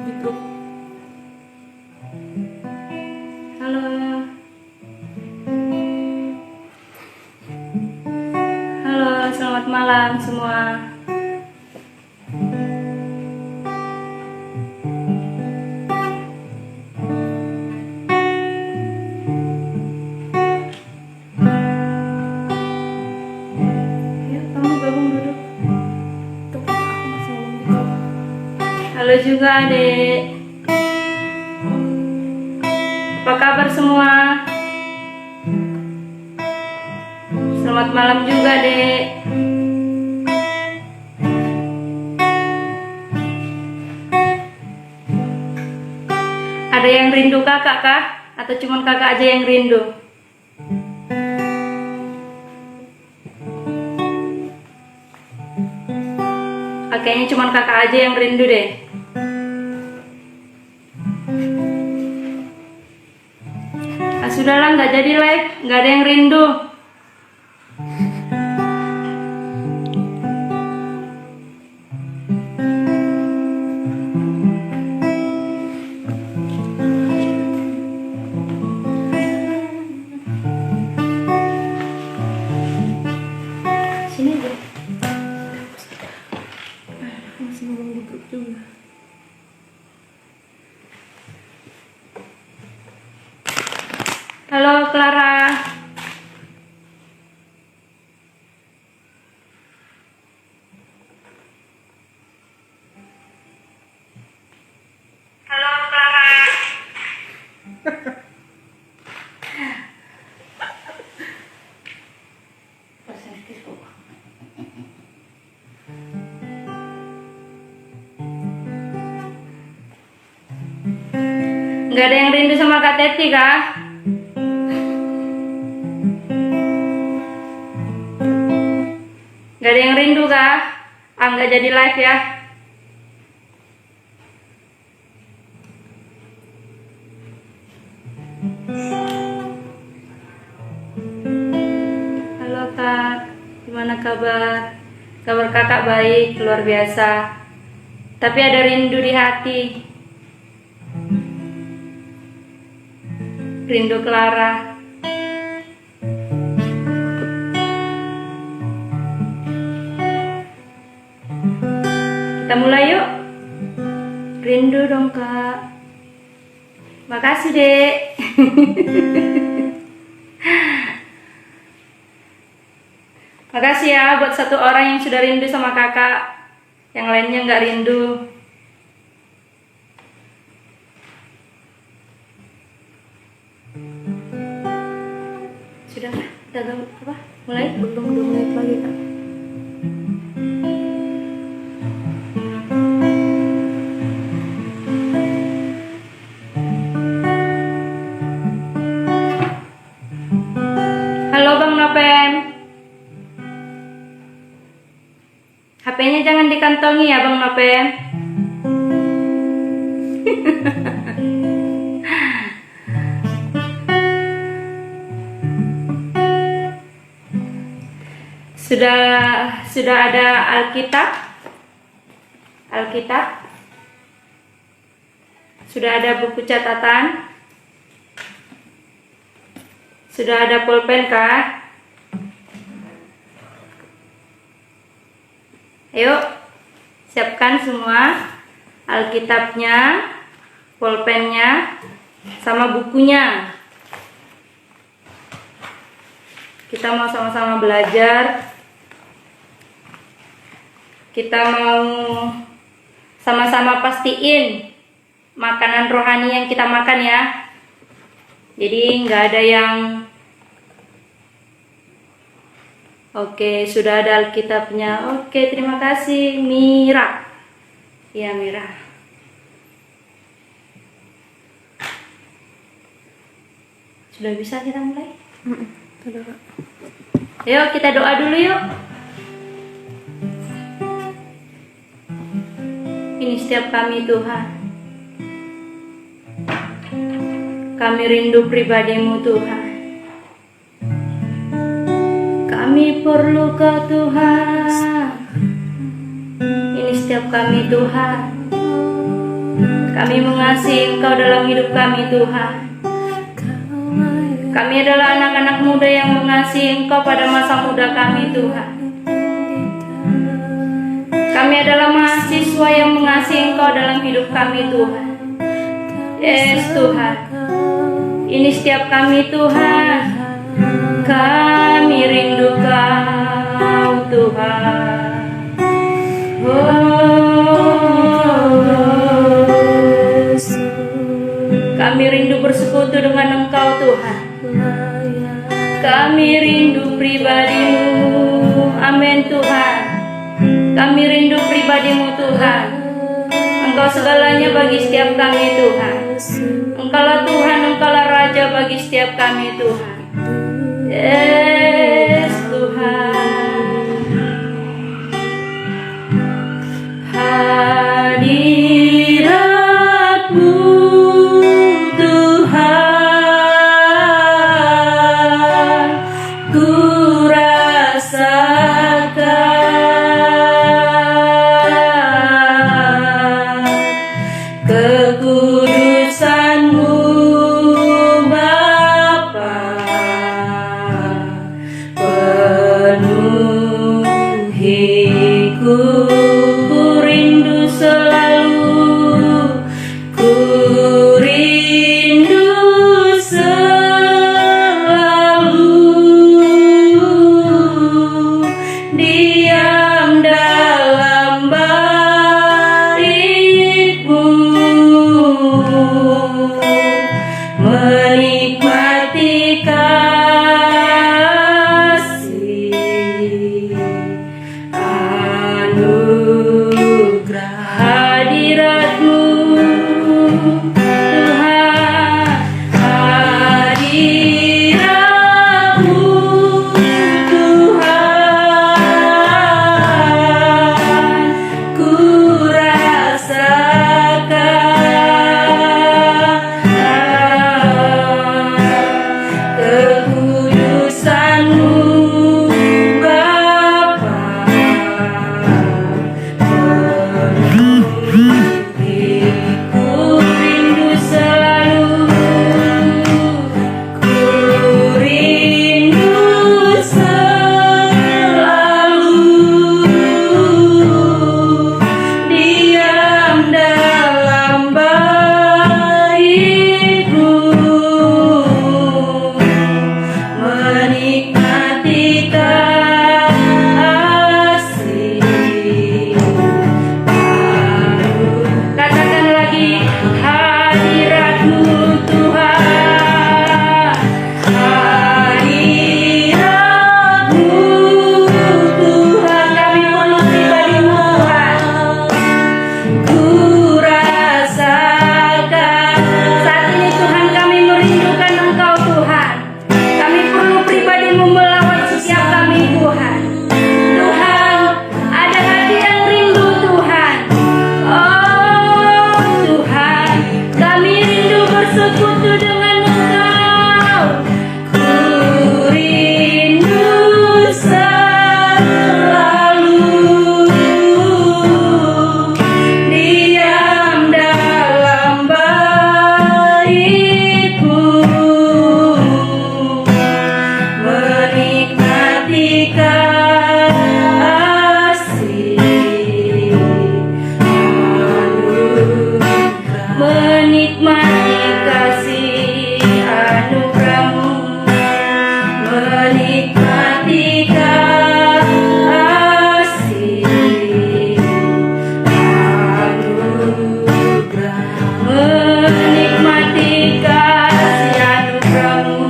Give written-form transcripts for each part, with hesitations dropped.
di grup. Halo. Halo, selamat malam semua. Ayo, kamu gabung duduk. Tuh, aku masih ngomong di grup. Halo juga, Dek. Apa kabar semua? Selamat malam juga, Dek. Ada yang rindu kakak kah? Atau cuman kakak aja yang rindu? Kayaknya cuman kakak aja yang rindu deh. Ah, sudahlah, nggak jadi live, nggak ada yang rindu. Sini aja. Masih ngomong di grup juga. Halo Clara. Halo Clara. Nggak ada yang rindu sama Kak Teti kah? Nggak ada yang rindu kah? Ah, nggak jadi live ya. Halo Kak, gimana kabar? Kabar kakak baik, luar biasa. Tapi ada rindu di hati. Rindu Clara. Kita mulai yuk. Rindu dong Kak. Makasih Dek. Makasih ya buat satu orang yang sudah rindu sama kakak. Yang lainnya nggak rindu. Sudah kita apa? Mulai? Belum 2 menit lagi, Kak. Halo Bang Nopem. HP-nya jangan dikantongi ya Bang Nopem. Sudah ada Alkitab? Alkitab? Sudah ada buku catatan? Sudah ada pulpen kah? Ayo, siapkan semua Alkitabnya, pulpennya, sama bukunya. Kita mau sama-sama belajar. Kita mau sama-sama pastiin makanan rohani yang kita makan ya. Jadi nggak ada yang Oke, sudah ada Alkitabnya. Oke, terima kasih Mira. Iya Mira. Sudah bisa kita mulai? Sudah, Kak. Ayo kita doa dulu yuk. Ini setiap kami Tuhan. Kami rindu pribadimu Tuhan. Kami perlu Kau Tuhan. Ini setiap kami Tuhan. Kami mengasihi Engkau dalam hidup kami Tuhan. Kami adalah anak-anak muda yang mengasihi Engkau pada masa muda kami Tuhan. Kami adalah mahasiswa yang mengasihi Engkau dalam hidup kami Tuhan. Yes Tuhan, ini setiap kami Tuhan. Kami rindu Kau Tuhan. Kami rindu bersekutu dengan Engkau Tuhan. Kami rindu pribadi-Mu. Amin Tuhan. Kami rindu pribadi-Mu Tuhan. Engkau segalanya bagi setiap kami Tuhan. Engkaulah Tuhan, Engkaulah Raja bagi setiap kami Tuhan. Yes Tuhan. Hadirat-Mu Tuhan, ku rasakan kekudusan-Mu Bapa, penuhiku, ku rindu selalu, ku rindu selalu diam dalam bait-Mu, menikmati kasih anugerah hadirat-Mu Tuhan. Hadirat-Mu Tuhan, ku rasakan kekudusan-Mu Bapa, penuhiku, rindu selalu, ku rindu selalu diam dalam bait-Mu, menikmati kasih. Katakan lagi, hadirat-Mu Tuhan. Hadirat-Mu Tuhan, kami perlu pribadi-Mu Tuhan. Ku rasakan saat ini Tuhan, kami merindukan Engkau Tuhan. Kami perlu pribadi-Mu melawat setiap kami Tuhan. Tuhan, ada hati yang rindu Tuhan. Oh Tuhan, kami rindu bersekutu dengan Engkau. Ku rindu selalu diam dalam bait-Mu, menikmati kasih anugerah, menikmati kasih anugerah-Mu, menikmati kasih anugerah, menikmati kasih anugerah-Mu,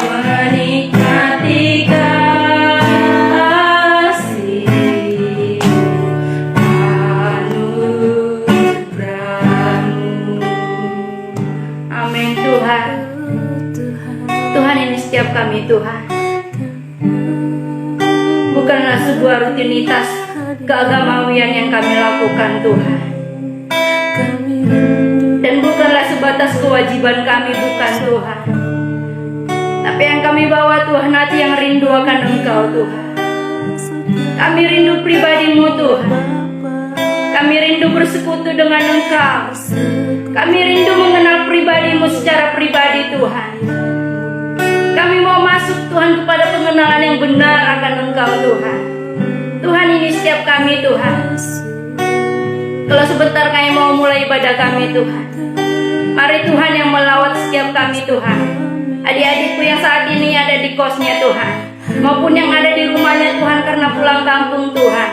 menikmati kasih anugerah-Mu. Amin Tuhan. Tuhan, ini setiap kami Tuhan. Bukanlah sebuah rutinitas keagamawian yang kami lakukan Tuhan, dan bukanlah sebatas kewajiban kami, bukan Tuhan. Tapi yang kami bawa Tuhan, hati yang rindu akan Engkau Tuhan. Kami rindu pribadi-Mu Tuhan. Kami rindu bersekutu dengan Engkau. Kami rindu mengenal pribadi-Mu secara pribadi Tuhan. Kami mau masuk Tuhan kepada pengenalan yang benar akan Engkau Tuhan. Tuhan, ini setiap kami Tuhan. Kalau sebentar kami mau mulai ibadah kami Tuhan, mari Tuhan yang melawat setiap kami Tuhan. Adik-adikku yang saat ini ada di kosnya Tuhan, maupun yang ada di rumahnya Tuhan karena pulang kampung Tuhan.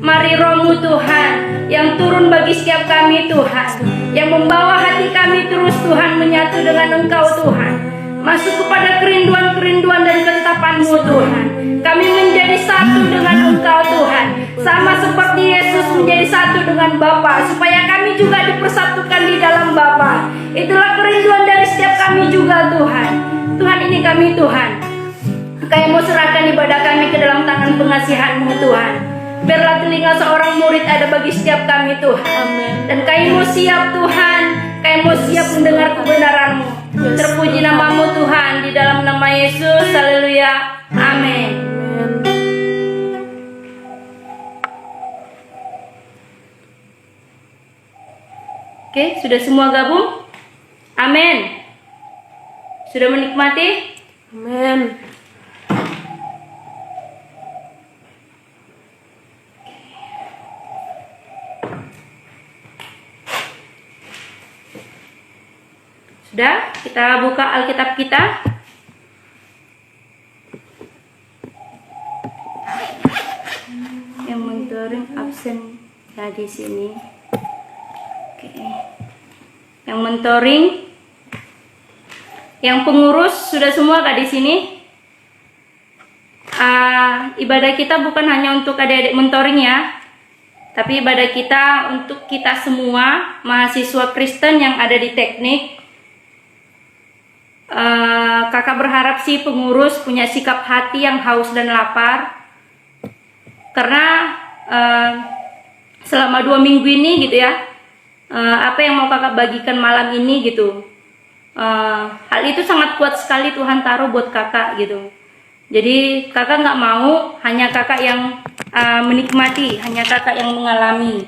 Mari Roh-Mu Tuhan yang turun bagi setiap kami Tuhan, yang membawa hati kami terus Tuhan menyatu dengan Engkau Tuhan, masuk kepada kerinduan-kerinduan dan ketetapan-Mu Tuhan. Kami menjadi satu dengan Engkau Tuhan, sama seperti Yesus menjadi satu dengan Bapa, supaya kami juga dipersatukan di dalam Bapa. Itulah kerinduan dari setiap kami juga Tuhan. Tuhan, ini kami Tuhan, kami mau serahkan ibadah kami ke dalam tangan pengasihan-Mu Tuhan. Biarlah telinga seorang murid ada bagi setiap kami Tuhan. Amin. Dan kami mau siap Tuhan, kami mau siap mendengar kebenaran-Mu. Terpuji nama-Mu Tuhan, di dalam nama Yesus. Haleluya. Amin. Oke, sudah semua gabung? Amin. Sudah menikmati? Amin. Sudah, kita buka Alkitab kita. Yang mentoring absen ya di sini. Oke. Yang mentoring, yang pengurus sudah semua kah di sini? Ibadah kita bukan hanya untuk adik-adik mentoring ya, tapi ibadah kita untuk kita semua mahasiswa Kristen yang ada di teknik. Kakak berharap sih pengurus punya sikap hati yang haus dan lapar, karena selama 2 minggu ini gitu ya, apa yang mau kakak bagikan malam ini gitu, hal itu sangat kuat sekali Tuhan taruh buat kakak gitu. Jadi kakak nggak mau hanya kakak yang menikmati, hanya kakak yang mengalami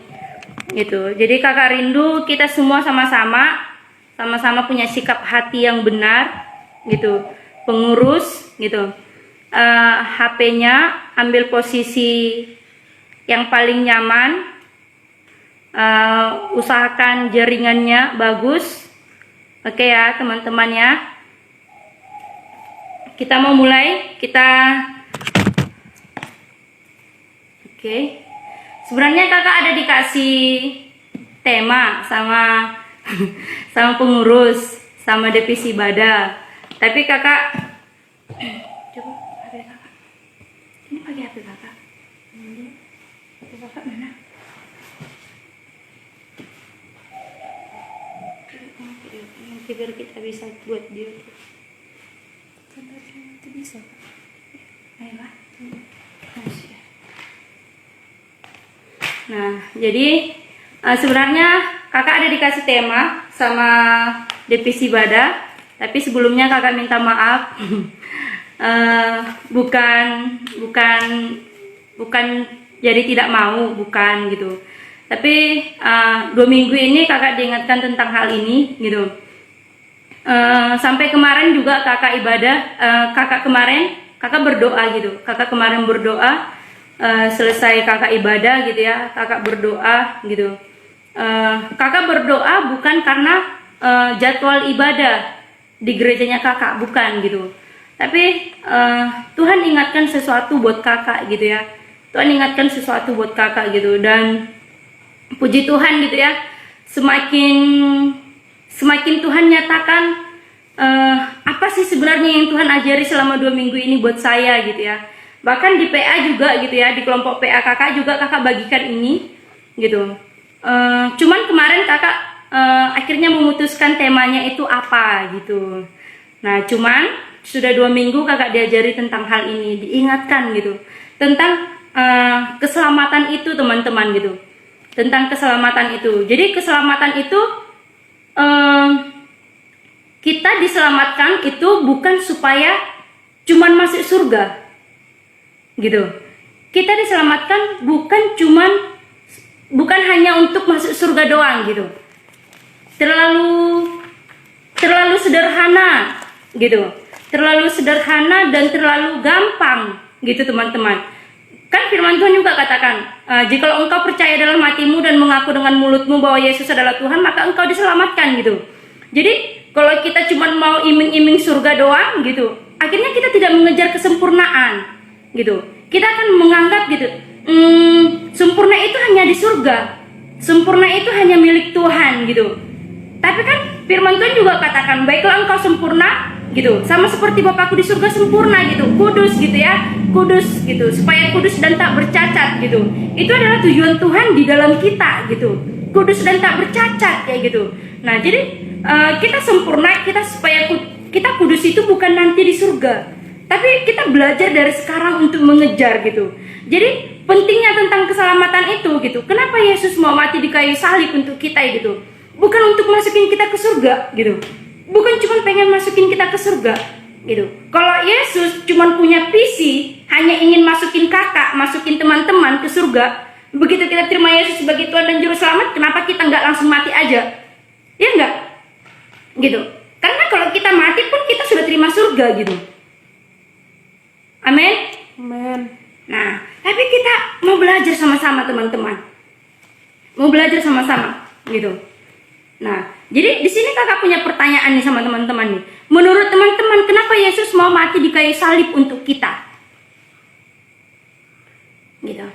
gitu. Jadi kakak rindu kita semua sama-sama punya sikap hati yang benar gitu. Pengurus gitu, HP-nya ambil posisi yang paling nyaman, usahakan jaringannya bagus. Oke ya teman-teman ya, kita mau mulai. Oke. Sebenarnya kakak ada dikasih tema sama pengurus, sama divisi ibadah. Tapi kakak, coba HP kakak. Ini pakai HP kakak. HP kakak mana? Nanti biar kita bisa buat dia. Nanti bisa. Ayolah. Nah, jadi sebenarnya kakak ada dikasih tema sama divisi ibadah, tapi sebelumnya kakak minta maaf. bukan jadi tidak mau, bukan gitu. Tapi 2 minggu ini kakak diingatkan tentang hal ini gitu. Sampai kemarin juga kakak ibadah, kakak berdoa gitu. Kakak kemarin berdoa, selesai kakak ibadah gitu ya, kakak berdoa gitu. Kakak berdoa bukan karena jadwal ibadah di gerejanya kakak, bukan gitu. Tapi Tuhan ingatkan sesuatu buat kakak gitu ya. Tuhan ingatkan sesuatu buat kakak gitu. Dan puji Tuhan gitu ya, semakin Tuhan nyatakan apa sih sebenarnya yang Tuhan ajari selama 2 minggu ini buat saya gitu ya. Bahkan di PA juga gitu ya, di kelompok PA kakak juga kakak bagikan ini gitu. Cuman kemarin kakak akhirnya memutuskan temanya itu apa gitu. Nah cuman sudah 2 minggu kakak diajari tentang hal ini, diingatkan gitu tentang keselamatan itu teman-teman gitu, tentang keselamatan itu. Jadi keselamatan itu kita diselamatkan itu bukan supaya cuman masuk surga gitu. Kita diselamatkan bukan cuman bukan hanya untuk masuk surga doang gitu. Terlalu sederhana gitu. Terlalu sederhana dan terlalu gampang gitu teman-teman. Kan firman Tuhan juga katakan, jikalau engkau percaya dalam hatimu dan mengaku dengan mulutmu bahwa Yesus adalah Tuhan, maka engkau diselamatkan gitu. Jadi kalau kita cuma mau iming-iming surga doang gitu, akhirnya kita tidak mengejar kesempurnaan gitu. Kita akan menganggap gitu, sempurna itu hanya di surga, sempurna itu hanya milik Tuhan gitu. Tapi kan firman Tuhan juga katakan, baiklah engkau sempurna gitu, sama seperti Bapakku di surga sempurna gitu, kudus gitu ya, kudus gitu, supaya kudus dan tak bercacat gitu. Itu adalah tujuan Tuhan di dalam kita gitu, kudus dan tak bercacat kayak gitu. Nah jadi kita sempurna, supaya kita kudus itu bukan nanti di surga, tapi kita belajar dari sekarang untuk mengejar gitu. Jadi pentingnya tentang keselamatan itu gitu. Kenapa Yesus mau mati di kayu salib untuk kita gitu? Bukan untuk masukin kita ke surga gitu. Bukan cuma pengen masukin kita ke surga gitu. Kalau Yesus cuma punya visi hanya ingin masukin kakak, masukin teman-teman ke surga, begitu kita terima Yesus sebagai Tuhan dan Juru Selamat, kenapa kita nggak langsung mati aja? Ya enggak? Gitu. Karena kalau kita mati pun kita sudah terima surga gitu. Amin. Amin. Nah, tapi kita mau belajar sama-sama teman-teman. Mau belajar sama-sama gitu. Nah, jadi di sini kakak punya pertanyaan nih sama teman-teman nih. Menurut teman-teman, kenapa Yesus mau mati di kayu salib untuk kita? Gitu.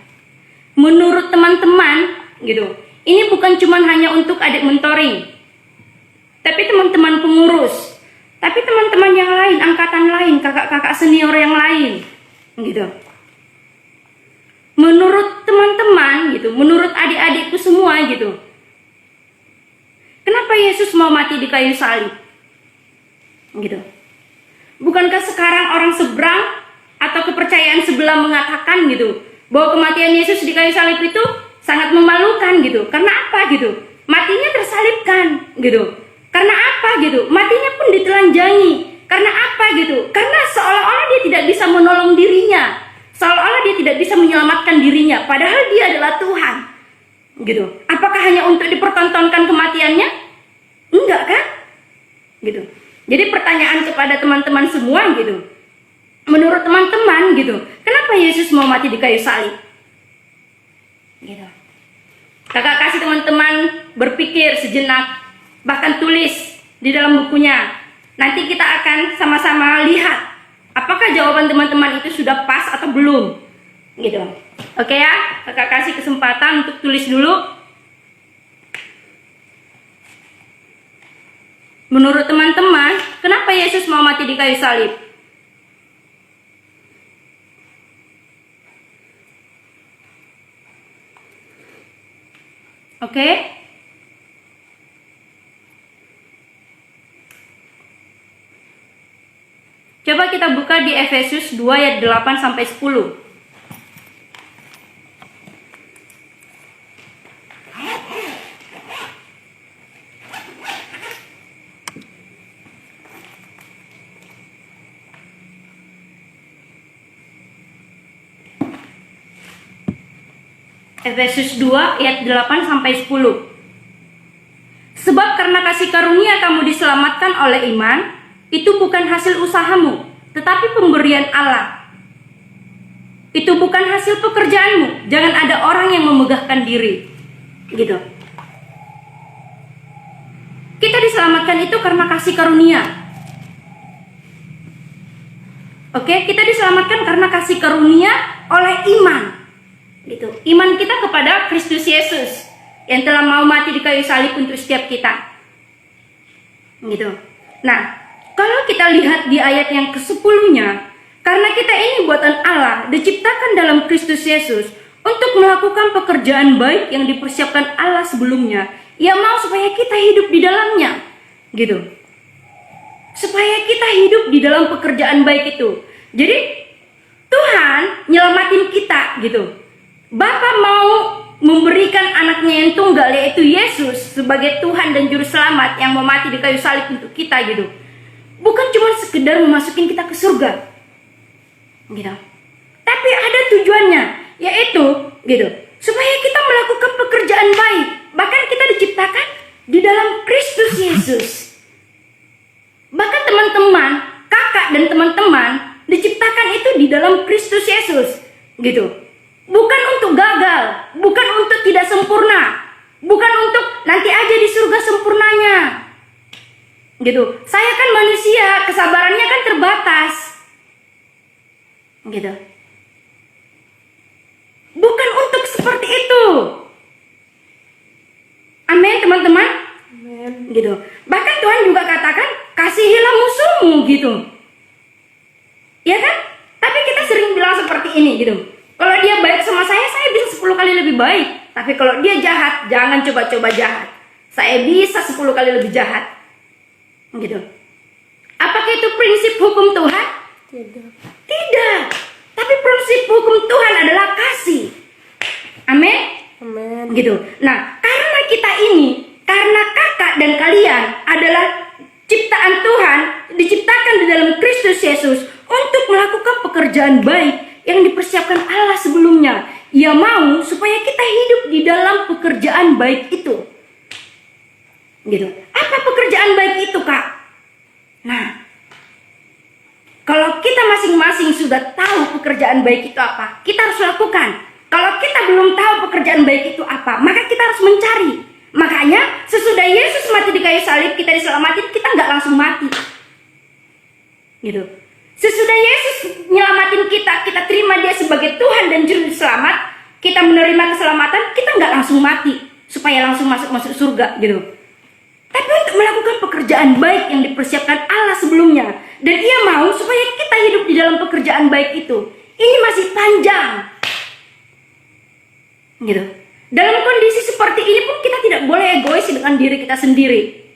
Menurut teman-teman, gitu. Ini bukan cuma hanya untuk adik mentoring, tapi teman-teman pengurus, tapi teman-teman yang lain, angkatan lain, kakak-kakak senior yang lain, gitu. Menurut teman-teman, gitu, menurut adik-adikku semua, gitu. Kenapa Yesus mau mati di kayu salib? Gitu. Bukankah sekarang orang seberang atau kepercayaan sebelah mengatakan gitu bahwa kematian Yesus di kayu salib itu sangat memalukan gitu. Karena apa gitu? Matinya tersalibkan gitu. Karena apa gitu? Matinya pun ditelanjangi. Karena apa gitu? Karena seolah-olah dia tidak bisa menolong dirinya. Seolah-olah dia tidak bisa menyelamatkan dirinya. Padahal dia adalah Tuhan. Gitu. Apakah hanya untuk dipertontonkan kematiannya? Enggak kan? Gitu. Jadi pertanyaan kepada teman-teman semua gitu. Menurut teman-teman gitu, kenapa Yesus mau mati di kayu salib? Gitu. Kakak kasih teman-teman berpikir sejenak, bahkan tulis di dalam bukunya. Nanti kita akan sama-sama lihat apakah jawaban teman-teman itu sudah pas atau belum. Gitu. Oke ya, kakak kasih kesempatan untuk tulis dulu. Menurut teman-teman, kenapa Yesus mau mati di kayu salib? Oke? Coba kita buka di Efesus 2 ayat 8 sampai 10. Efesus 2 ayat 8 sampai 10. Sebab karena kasih karunia kamu diselamatkan oleh iman, itu bukan hasil usahamu, tetapi pemberian Allah. Itu bukan hasil pekerjaanmu. Jangan ada orang yang memegahkan diri. Gitu. Kita diselamatkan itu karena kasih karunia. Oke, kita diselamatkan karena kasih karunia oleh iman. Gitu. Iman kita kepada Kristus Yesus yang telah mau mati di kayu salib untuk setiap kita. Gitu. Nah, kalau kita lihat di ayat yang ke-10-nya, karena kita ini buatan Allah, diciptakan dalam Kristus Yesus untuk melakukan pekerjaan baik yang dipersiapkan Allah sebelumnya. Ia mau supaya kita hidup di dalamnya. Gitu. Supaya kita hidup di dalam pekerjaan baik itu. Jadi Tuhan nyelamatin kita gitu. Bapa mau memberikan anaknya yang tunggal yaitu Yesus sebagai Tuhan dan Juru Selamat yang mau mati di kayu salib untuk kita gitu. Bukan cuma sekedar memasukin kita ke surga gitu. Tapi ada tujuannya, yaitu gitu, supaya kita melakukan pekerjaan baik. Bahkan kita diciptakan di dalam Kristus Yesus. Bahkan teman-teman, kakak dan teman-teman diciptakan itu di dalam Kristus Yesus, gitu. Bukan untuk gagal, bukan untuk tidak sempurna, bukan untuk nanti aja di surga sempurnanya, gitu. Saya kan manusia, kesabarannya kan terbatas, gitu. Bukan untuk seperti itu. Amin, teman-teman. Amin. Gitu. Bahkan Tuhan juga katakan, kasihilah musuhmu, gitu. Ya kan? Tapi kita sering bilang seperti ini, gitu. Kalau dia baik sama saya bisa 10 kali lebih baik. Tapi kalau dia jahat, jangan coba-coba jahat. Saya bisa 10 kali lebih jahat. Gitu. Apakah itu prinsip hukum Tuhan? Tidak. Tidak. Tapi prinsip hukum Tuhan adalah kasih. Amin. Amin. Gitu. Nah, karena kita ini, karena kakak dan kalian adalah ciptaan Tuhan, diciptakan di dalam Kristus Yesus untuk melakukan pekerjaan baik yang dipersiapkan Allah sebelumnya. Ia mau supaya kita hidup di dalam pekerjaan baik itu. Gitu. Apa pekerjaan baik itu, Kak? Nah, kalau kita masing-masing sudah tahu pekerjaan baik itu apa, kita harus lakukan. Kalau kita belum tahu pekerjaan baik itu apa, maka kita harus mencari. Makanya sesudah Yesus mati di kayu salib, kita diselamatkan, kita nggak langsung mati. Gitu. Sesudah Yesus nyelamatin kita, kita terima dia sebagai Tuhan dan Juru Selamat, kita menerima keselamatan, kita nggak langsung mati supaya langsung masuk surga, gitu. Tapi untuk melakukan pekerjaan baik yang dipersiapkan Allah sebelumnya, dan Ia mau supaya kita hidup di dalam pekerjaan baik itu. Ini masih panjang, gitu. Dalam kondisi seperti ini pun kita tidak boleh egois dengan diri kita sendiri.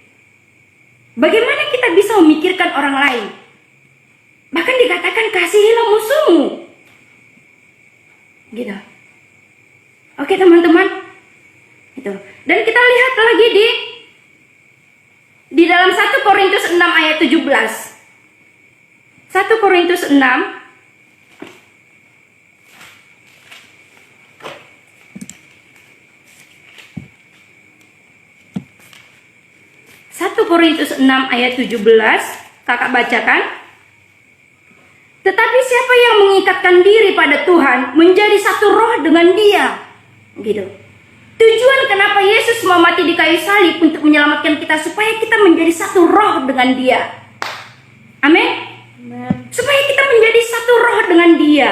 Bagaimana kita bisa memikirkan orang lain? Bahkan dikatakan kasihilah musuhmu, gitu. Oke teman-teman, gitu. Dan kita lihat lagi di dalam 1 Korintus 6 ayat 17. 1 Korintus 6 1 Korintus 6 ayat 17, kakak bacakan. Tetapi siapa yang mengikatkan diri pada Tuhan menjadi satu roh dengan Dia, gitu. Tujuan kenapa Yesus mau mati di kayu salib untuk menyelamatkan kita, supaya kita menjadi satu roh dengan Dia. Amin. Amin. Supaya kita menjadi satu roh dengan Dia,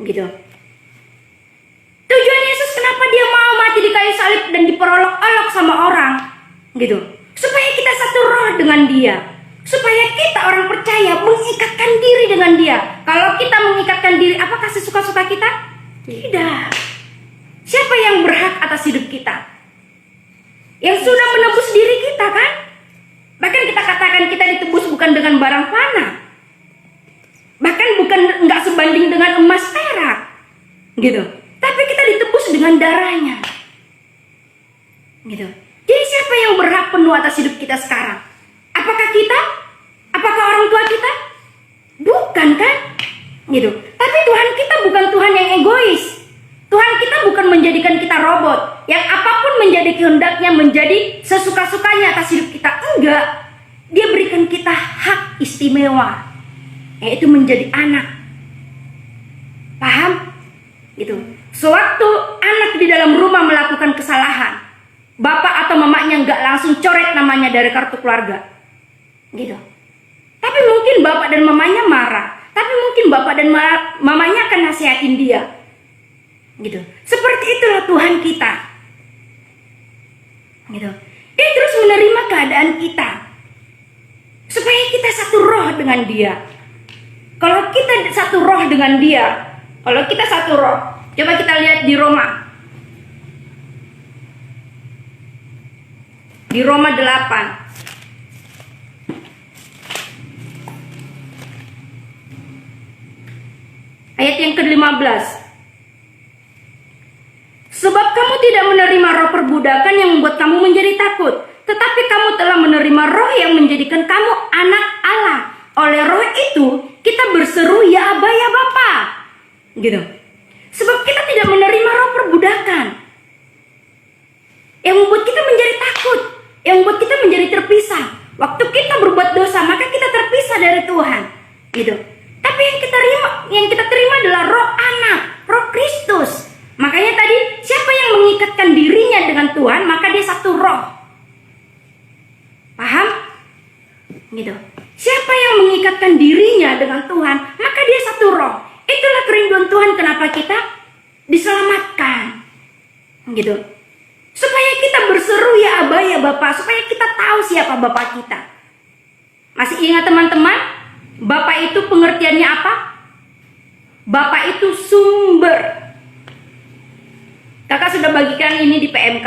gitu. Tujuan Yesus kenapa Dia mau mati di kayu salib dan diperolok-olok sama orang, gitu. Supaya kita satu roh dengan Dia, supaya kita orang percaya mengikatkan diri dengan Dia. Kalau kita mengikatkan diri, apakah sesuka-suka kita? Tidak. Siapa yang berhak atas hidup kita? Yang sudah menebus diri kita, kan? Bahkan kita katakan kita ditebus bukan dengan barang fana, bahkan bukan nggak sebanding dengan emas perak, gitu. Tapi kita ditebus dengan darahnya, gitu. Jadi siapa yang berhak penuh atas hidup kita sekarang? Apakah kita? Apakah orang tua kita? Bukan, kan? Gitu. Tapi Tuhan kita bukan Tuhan yang egois. Tuhan kita bukan menjadikan kita robot yang apapun menjadi kehendaknya, menjadi sesuka-sukanya atas hidup kita. Enggak. Dia berikan kita hak istimewa, yaitu menjadi anak. Paham? Gitu. Sewaktu anak di dalam rumah melakukan kesalahan, bapak atau mamanya nggak langsung coret namanya dari kartu keluarga, gitu. Tapi mungkin bapak dan mamanya marah. Tapi mungkin bapak dan mamanya akan nasihatin dia, gitu. Seperti itulah Tuhan kita, gitu. Dia terus menerima keadaan kita supaya kita satu roh dengan Dia. Kalau kita satu roh dengan Dia, kalau kita satu roh, coba kita lihat di Roma. Di Roma 8. Ayat yang ke-15. Sebab kamu tidak menerima roh perbudakan yang membuat kamu menjadi takut, tetapi kamu telah menerima roh yang menjadikan kamu anak Allah. Oleh roh itu kita berseru, ya Aba, ya Bapa, gitu. Sebab kita tidak menerima roh perbudakan yang membuat kita menjadi takut, yang membuat kita menjadi terpisah. Waktu kita berbuat dosa, maka kita terpisah dari Tuhan, gitu. Tapi yang kita terima adalah roh anak, roh Kristus. Makanya tadi, siapa yang mengikatkan dirinya dengan Tuhan, maka dia satu roh. Paham? Gitu. Siapa yang mengikatkan dirinya dengan Tuhan, maka dia satu roh. Itulah kerinduan Tuhan kenapa kita diselamatkan. Gitu. Supaya kita berseru ya Aba ya Bapa, supaya kita tahu siapa Bapa kita. Masih ingat teman-teman? Bapa itu pengertiannya apa? Bapa itu sumber. Kakak sudah bagikan ini di PMK,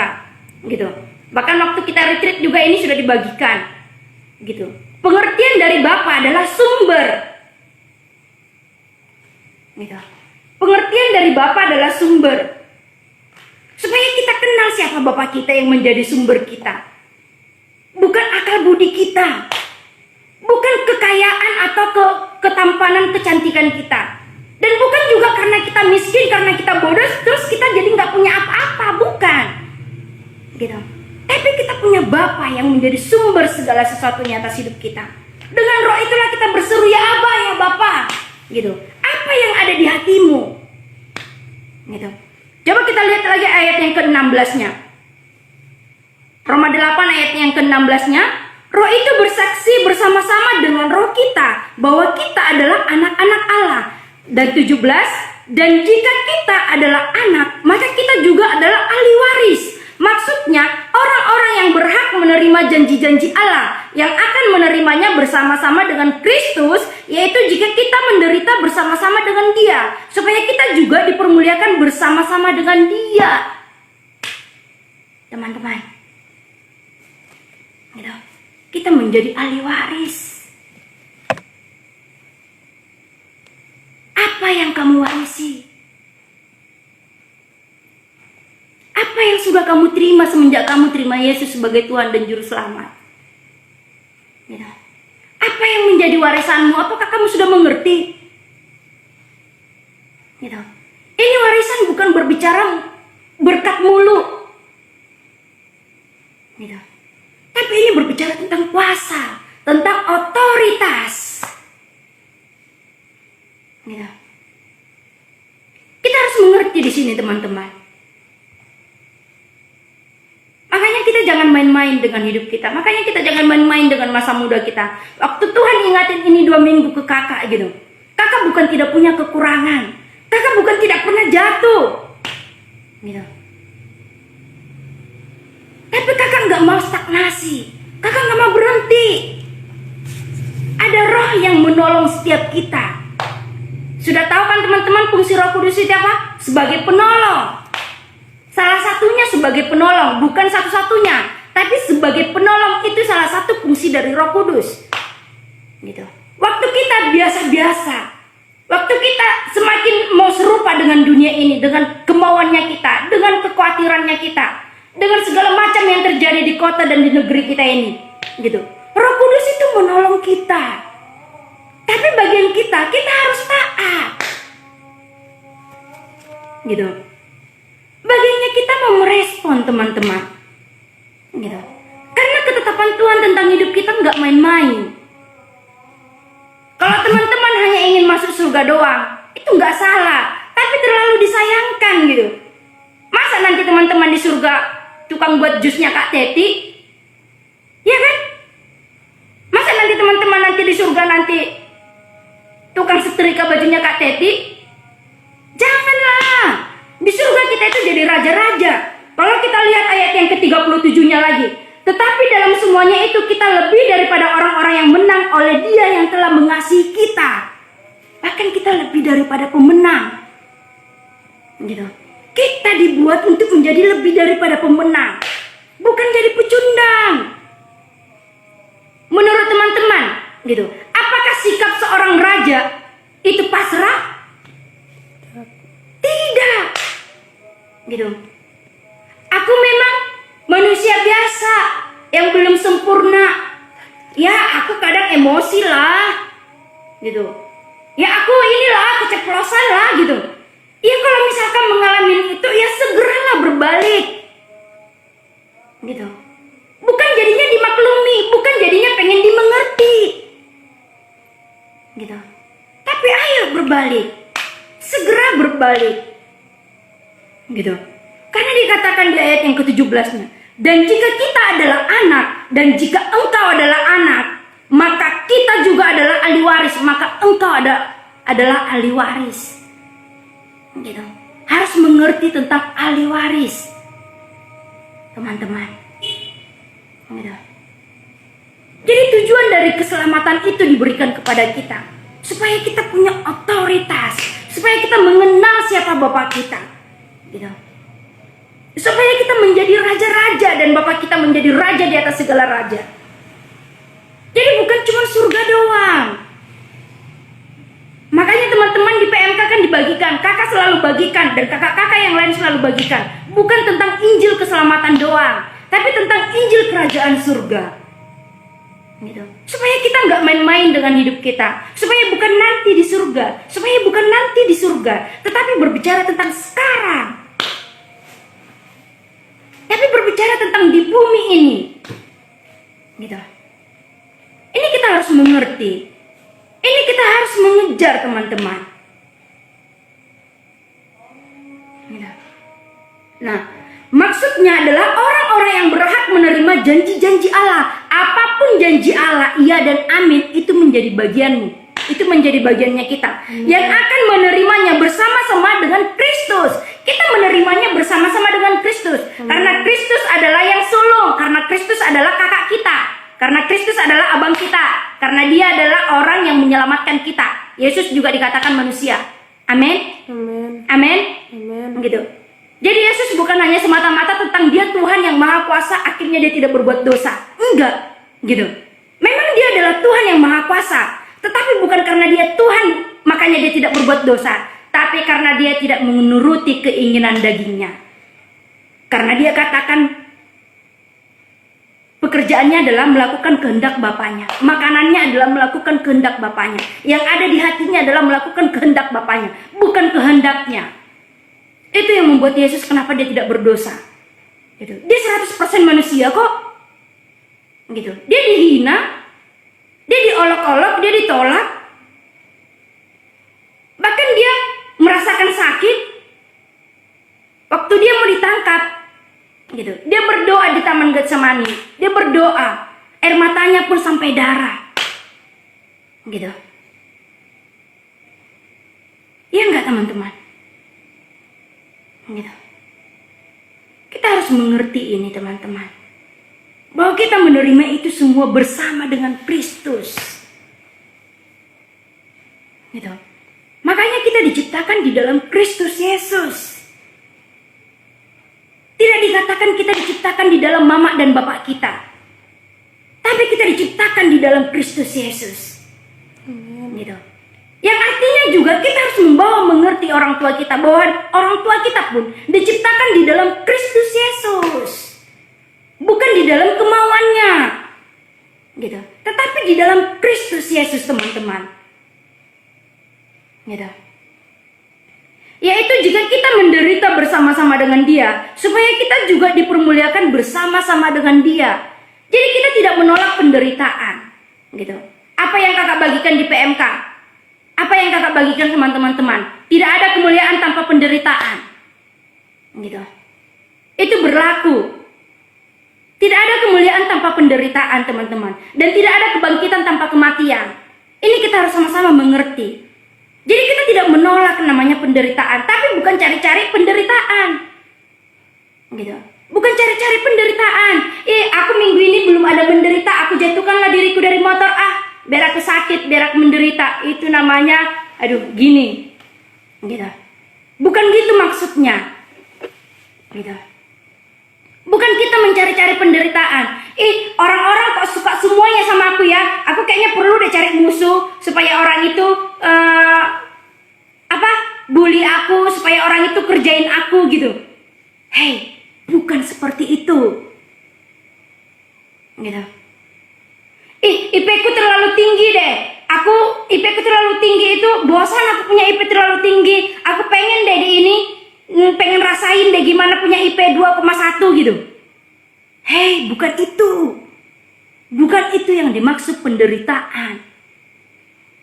gitu. Bahkan waktu kita retreat juga ini sudah dibagikan, gitu. Pengertian dari Bapa adalah sumber, gitu. Pengertian dari Bapa adalah sumber. Supaya kita kenal siapa Bapa kita yang menjadi sumber kita. Bukan akal budi kita, bukan kekayaan atau ketampanan, kecantikan kita. Dan bukan juga karena kita miskin, karena kita bodoh, terus kita jadi nggak punya apa-apa, bukan. Gitu. Tapi kita punya Bapa yang menjadi sumber segala sesuatunya atas hidup kita. Dengan roh itulah kita berseru ya Aba ya Bapa. Gitu. Apa yang ada di hatimu? Gitu. Coba kita lihat lagi ayat yang ke-16-nya. Roma 8 ayat yang ke-16-nya. Roh itu bersaksi bersama-sama dengan roh kita bahwa kita adalah anak-anak Allah. Dan 17, dan jika kita adalah anak, maka kita juga adalah ahli waris. Maksudnya orang-orang yang berhak menerima janji-janji Allah, yang akan menerimanya bersama-sama dengan Kristus, yaitu jika kita menderita bersama-sama dengan Dia, supaya kita juga dipermuliakan bersama-sama dengan Dia. Teman-teman, gitu. Kita menjadi ahli waris. Apa yang kamu warisi? Apa yang sudah kamu terima semenjak kamu terima Yesus sebagai Tuhan dan Juru Selamat? Ya. Apa yang menjadi warisanmu? Apakah kamu sudah mengerti? Ya. Ini warisan bukan berbicara berkat mulu. Ya. Tapi ini berbicara tentang kuasa, tentang otoritas. Ya. Kita harus mengerti di sini teman-teman. Makanya kita jangan main-main dengan hidup kita. Makanya kita jangan main-main dengan masa muda kita. Waktu Tuhan ingatin ini 2 minggu ke kakak gitu. Kakak bukan tidak punya kekurangan. Kakak bukan tidak pernah jatuh. Gitu. Tapi kakak gak mau stagnasi. Kakak gak mau berhenti. Ada roh yang menolong setiap kita. Sudah tahu kan teman-teman fungsi Roh Kudus itu apa? Sebagai penolong. Salah satunya sebagai penolong, bukan satu-satunya, tapi sebagai penolong itu salah satu fungsi dari Roh Kudus. Gitu. Waktu kita biasa-biasa, waktu kita semakin mau serupa dengan dunia ini, dengan kemauannya kita, dengan kekhawatirannya kita, dengan segala macam yang terjadi di kota dan di negeri kita ini, gitu. Roh Kudus itu menolong kita. Tapi bagian kita harus taat. Gitu. Bagiannya kita mau merespon teman-teman. Gitu. Karena ketetapan Tuhan tentang hidup kita nggak main-main. Kalau teman-teman hanya ingin masuk surga doang, itu nggak salah. Tapi terlalu disayangkan gitu. Masa nanti teman-teman di surga tukang buat jusnya Kak Teti? Ya kan? Masa nanti teman-teman nanti di surga nanti tukang setrika bajunya Kak Teti? Janganlah. Di surga kita itu jadi raja-raja. Kalau kita lihat ayat yang ke-37-nya lagi. Tetapi dalam semuanya itu kita lebih daripada orang-orang yang menang oleh Dia yang telah mengasihi kita. Bahkan kita lebih daripada pemenang. Gitu. Kita dibuat untuk menjadi lebih daripada pemenang. Bukan jadi pecundang. Menurut teman-teman, gitu. Apakah sikap seorang raja itu pasrah? Tidak. Gitu. Aku memang manusia biasa yang belum sempurna. Ya, aku kadang emosi lah. Gitu. Ya, aku inilah keceplosan lah gitu. Ya kalau misalkan mengalami itu, ya segeralah berbalik. Gitu. Bukan jadinya dimaklumi, bukan jadinya pengen dimengerti. Gitu. Tapi ayo berbalik. Segera berbalik. Gitu. Karena dikatakan di ayat yang ke-17-nya, dan jika kita adalah anak, dan jika engkau adalah anak, maka kita juga adalah ahli waris, maka engkau adalah ahli waris. Gitu. Harus mengerti tentang ahli waris, teman-teman. Gitu. Jadi tujuan dari keselamatan itu diberikan kepada kita, supaya kita punya otoritas, supaya kita mengenal siapa Bapak kita. Gitu. Supaya kita menjadi raja-raja dan Bapak kita menjadi raja di atas segala raja. Jadi bukan cuma surga doang. Makanya teman-teman di PMK kan dibagikan, kakak selalu bagikan dan kakak-kakak yang lain selalu bagikan. Bukan tentang Injil keselamatan doang, tapi tentang Injil kerajaan surga. Gitu. Supaya kita nggak main-main dengan hidup kita, supaya bukan nanti di surga, tetapi berbicara tentang sekarang. Tapi berbicara tentang di bumi ini. Gitu. Ini kita harus mengerti. Ini kita harus mengejar, teman-teman. Gitu. Nah, maksudnya adalah orang-orang yang berhak menerima janji-janji Allah. Apapun janji Allah, iya dan amin, itu menjadi bagianmu. Itu menjadi bagiannya kita. Yang akan menerimanya bersama-sama dengan Kristus. Kita menerimanya bersama-sama dengan Kristus. Karena Kristus adalah yang sulung. Karena Kristus adalah kakak kita. Karena Kristus adalah abang kita. Karena dia adalah orang yang menyelamatkan kita. Yesus juga dikatakan manusia. Amin. Amin. Amin. Amin. Gitu. Jadi Yesus bukan hanya semata-mata tentang dia Tuhan yang maha kuasa, akhirnya dia tidak berbuat dosa. Enggak. Gitu. Memang dia adalah Tuhan yang maha kuasa. Tetapi bukan karena dia Tuhan, makanya dia tidak berbuat dosa. Tapi karena dia tidak menuruti keinginan dagingnya. Karena dia katakan pekerjaannya adalah melakukan kehendak Bapaknya. Makanannya adalah melakukan kehendak Bapaknya. Yang ada di hatinya adalah melakukan kehendak Bapaknya, bukan kehendaknya. Itu yang membuat Yesus kenapa dia tidak berdosa. Gitu. Dia 100% manusia kok. Gitu. Dia dihina, dia diolok-olok, dia ditolak. Bahkan dia merasakan sakit waktu dia mau ditangkap. Gitu. Dia berdoa di Taman Getsemani. Dia berdoa, air matanya pun sampai darah. Gitu. Iya enggak teman-teman? Gitu. Kita harus mengerti ini teman-teman, bahwa kita menerima itu semua bersama dengan Kristus. Gitu. Makanya kita diciptakan di dalam Kristus Yesus. Tidak dikatakan kita diciptakan di dalam mama dan bapak kita, tapi kita diciptakan di dalam Kristus Yesus. Gitu. Yang artinya juga kita harus membawa mengerti orang tua kita, bahwa orang tua kita pun diciptakan di dalam Kristus Yesus. Bukan di dalam kemauannya. Gitu. Tetapi di dalam Kristus Yesus, teman-teman. Gitu. Yaitu jika kita menderita bersama-sama dengan dia, supaya kita juga dipermuliakan bersama-sama dengan dia. Jadi kita tidak menolak penderitaan. Gitu. Apa yang kakak bagikan di PMK? Apa yang kakak bagikan sama teman-teman? Tidak ada kemuliaan tanpa penderitaan. Gitu. Itu berlaku. Tidak ada kemuliaan tanpa penderitaan, teman-teman. Dan tidak ada kebangkitan tanpa kematian. Ini kita harus sama-sama mengerti. Jadi kita tidak menolak namanya penderitaan, tapi bukan cari-cari penderitaan. Gitu. Bukan cari-cari penderitaan. Aku minggu ini belum ada menderita, aku jatuhkanlah diriku dari motor. Biar aku sakit, biar aku menderita. Itu namanya, gini. Gitu. Bukan gitu maksudnya. Gitu. Bukan kita mencari-cari penderitaan. Orang-orang kok suka semuanya sama aku ya. Aku kayaknya perlu deh cari musuh supaya orang itu bully aku, supaya orang itu kerjain aku gitu. Hey, bukan seperti itu. Gitu. IP-ku terlalu tinggi deh. IP-ku terlalu tinggi itu bosan, aku punya IP terlalu tinggi. Aku pengen deh di ini, pengen rasain deh gimana punya IP 2,1 gitu. Hei, bukan itu. Bukan itu yang dimaksud penderitaan.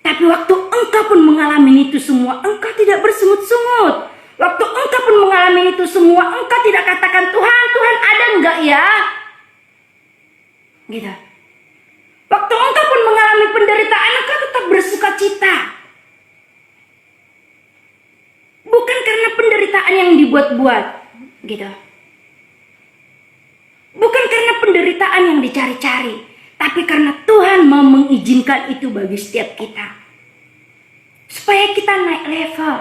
Tapi waktu engkau pun mengalami itu semua, engkau tidak bersungut-sungut. Waktu engkau pun mengalami itu semua, engkau tidak katakan, Tuhan, Tuhan ada enggak ya? Gitu. Waktu engkau pun mengalami penderitaan, engkau tetap bersuka cita. Bukan karena penderitaan yang dibuat-buat, gitu. Bukan karena penderitaan yang dicari-cari, tapi karena Tuhan mau mengizinkan itu bagi setiap kita. Supaya kita naik level,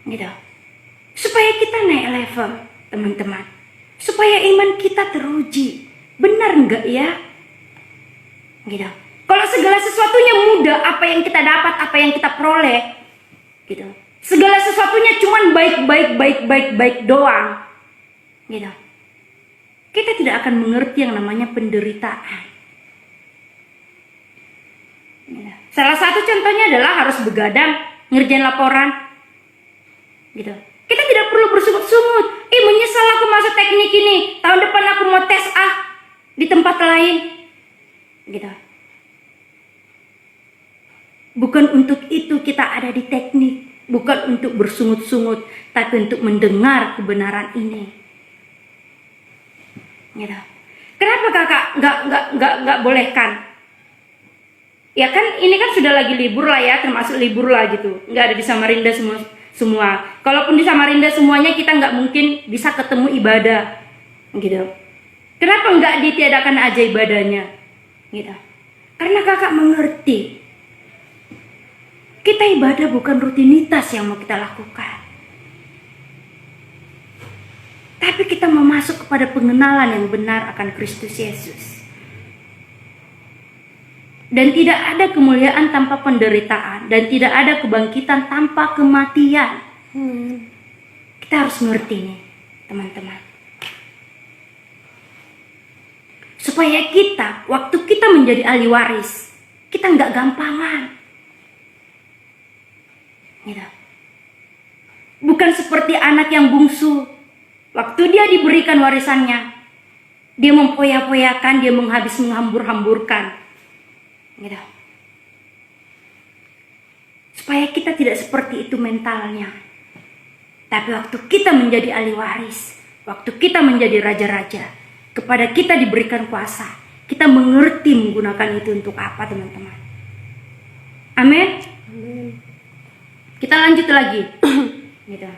gitu. Supaya kita naik level, teman-teman. Supaya iman kita teruji. Benar enggak ya? Gitu. Kalau segala sesuatunya mudah, apa yang kita dapat, apa yang kita peroleh, gitu. Segala sesuatunya cuman baik doang, gitu. Kita tidak akan mengerti yang namanya penderitaan. Gitu. Salah satu contohnya adalah harus begadang, ngerjain laporan, gitu. Kita tidak perlu bersungut-sungut. Menyesal aku masuk teknik ini. Tahun depan aku mau tes di tempat lain, gitu. Bukan untuk itu kita ada di teknik, bukan untuk bersungut-sungut, tapi untuk mendengar kebenaran ini, gitu. Kenapa kakak nggak bolehkan? Ya kan ini kan sudah lagi libur lah ya, termasuk libur lah gitu. Nggak ada di Samarinda semua. Kalaupun di Samarinda semuanya kita nggak mungkin bisa ketemu ibadah, gitu. Kenapa nggak ditiadakan aja ibadahnya, gitu? Karena kakak mengerti, kita ibadah bukan rutinitas yang mau kita lakukan, tapi kita mau masuk kepada pengenalan yang benar akan Kristus Yesus. Dan tidak ada kemuliaan tanpa penderitaan, dan tidak ada kebangkitan tanpa kematian. Kita harus ngerti nih, teman-teman. Supaya kita, waktu kita menjadi ahli waris, kita nggak gampangan. Gitu. Bukan seperti anak yang bungsu. Waktu dia diberikan warisannya, dia mempoya-poyakan, dia menghambur-hamburkan. Gitu. Supaya kita tidak seperti itu mentalnya. Tapi waktu kita menjadi ahli waris, waktu kita menjadi raja-raja, kepada kita diberikan kuasa, kita mengerti menggunakan itu untuk apa, teman-teman. Amin. Kita lanjut lagi. Gitu.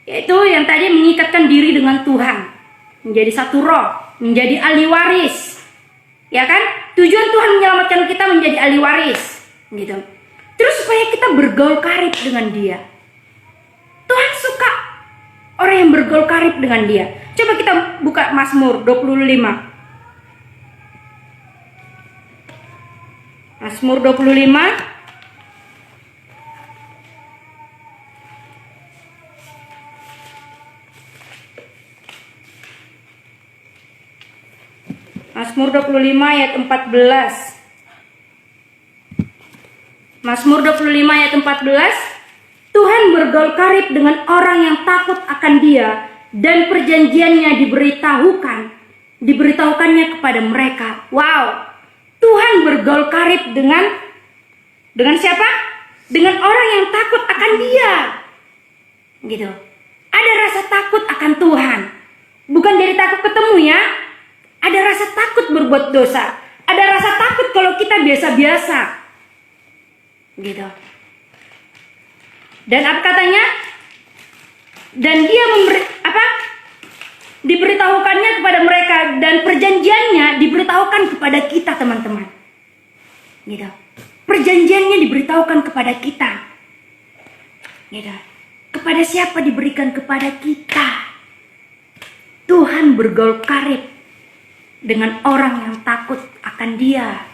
Yaitu yang tadi mengikatkan diri dengan Tuhan, menjadi satu roh, menjadi ahli waris. Ya kan? Tujuan Tuhan menyelamatkan kita menjadi ahli waris, gitu. Terus supaya kita bergaul karib dengan Dia. Tuhan suka orang yang bergaul karib dengan Dia. Coba kita buka Mazmur 25. Mazmur 25. Mazmur 25 ayat 14. Mazmur 25 ayat 14. Tuhan bergaul karib dengan orang yang takut akan Dia, dan perjanjiannya diberitahukannya kepada mereka. Wow. Tuhan bergaul karib dengan siapa? Dengan orang yang takut akan Dia. Gitu. Ada rasa takut akan Tuhan. Bukan dari takut ketemu ya. Ada rasa takut berbuat dosa. Ada rasa takut kalau kita biasa-biasa. Gitu. Dan apa katanya? Dan Dia diberitahukannya kepada mereka, dan perjanjiannya diberitahukan kepada kita, teman-teman. Gitu. Perjanjiannya diberitahukan kepada kita. Gitu. Kepada siapa diberikan? Kepada kita. Tuhan bergaul karib dengan orang yang takut akan Dia.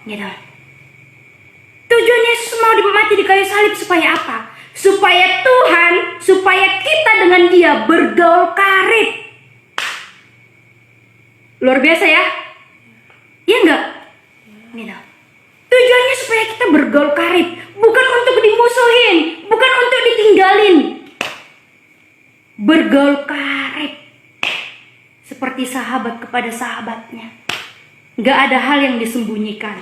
Gitu. Tujuan Yesus mau mati di kayu salib supaya apa? Supaya kita dengan Dia bergaul karib. Luar biasa ya? Iya enggak? Gitu. Tujuannya supaya kita bergaul karib, bukan untuk dimusuhin, bukan untuk ditinggalin. Bergaul karib seperti sahabat kepada sahabatnya. Gak ada hal yang disembunyikan.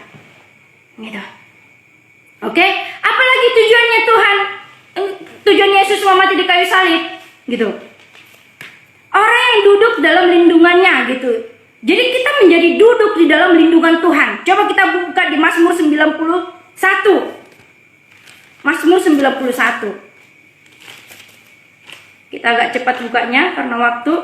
Gitu. Oke, apalagi tujuannya Tuhan, tujuannya Yesus mati di kayu salib, gitu. Orang yang duduk dalam lindungannya, gitu. Jadi kita menjadi duduk di dalam lindungan Tuhan. Coba kita buka di Mazmur 91. Mazmur 91. Kita agak cepat bukanya karena waktu.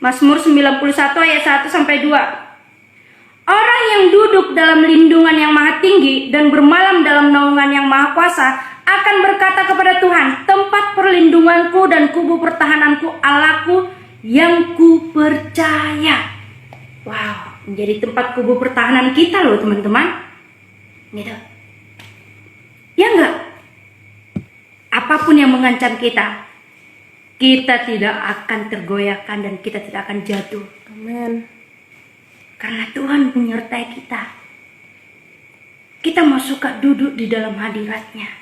Mazmur 91 ayat 1 sampai 2. Orang yang duduk dalam lindungan yang maha tinggi dan bermalam dalam naungan yang maha kuasa akan berkata kepada Tuhan, tempat perlindunganku dan kubu pertahananku, Allahku yang ku percaya. Wow, menjadi tempat kubu pertahanan kita loh teman-teman. Gitu. Ya enggak? Apapun yang mengancam kita, kita tidak akan tergoyahkan dan kita tidak akan jatuh. Amin. Karena Tuhan menyertai kita. Kita mau suka duduk di dalam hadiratnya.